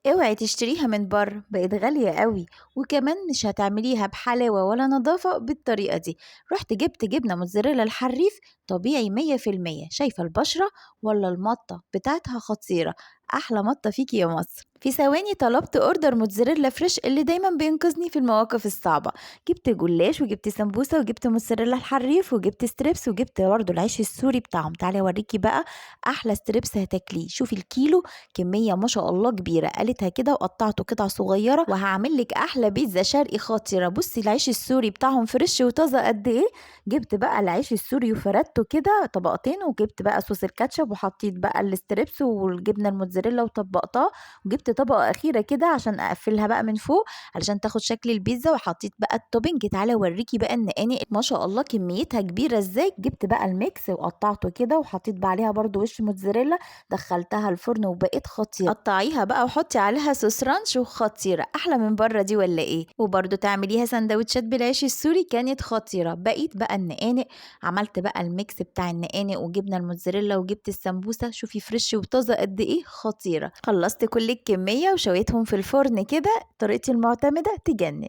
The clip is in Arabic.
اوعي تشتريها من بره، بقت غالية قوي، وكمان مش هتعمليها بحلاوة ولا نظافة بالطريقة دي. رحت جبت جبنة موتزاريلا الحريف طبيعي 100%. شايفة البشرة ولا المطة بتاعتها خطيرة؟ أحلى مطة فيكي يا مصر. في ثواني طلبت اوردر موتزاريلا فريش اللي دايما بينقذني في المواقف الصعبة. جبت جلاش وجبت سمبوسة وجبت موتزاريلا الحريف وجبت ستريبس وجبت برضه العيش السوري بتاعهم. تعالي اوريكي بقى احلى ستريبس هتاكليه. شوفي الكيلو كمية ما شاء الله كبيرة، قالتها كده وقطعته قطع صغيرة. وهعمل لك احلى بيتزا شرقي خطيرة. بصي العيش السوري بتاعهم فريش وطازة قد ايه. جبت بقى العيش السوري وفردته كده طبقتين، وجبت بقى صوص الكاتشب وحطيت بقى الستريبس والجبنة الموتزاريلا وطبقتها، وجبت طبقة أخيرة كده عشان أقفلها بقى من فوق علشان تاخد شكل البيتزا، وحطيت بقى التوبنج. تعالى اوريكي بقى النقانق ما شاء الله كميتها كبيرة ازاي. جبت بقى الميكس وقطعته كده وحطيت بقى عليها برضو وش موتزاريلا، دخلتها الفرن وبقت خطيرة. قطعيها بقى وحطي عليها صوص رانش وخطيرة. احلى من بره دي ولا ايه؟ وبرضو تعمليها سندوتشات بالعيش السوري كانت خطيرة. بقيت بقى النقانق، عملت بقى الميكس بتاع النقانق وجبنا الموتزاريلا وجبت السمبوسة. شوفي فريش وطازة قد ايه، خطيرة. خلصت كل الكمية وشويتهم في الفرن كده، طريقتي المعتمدة تجنن.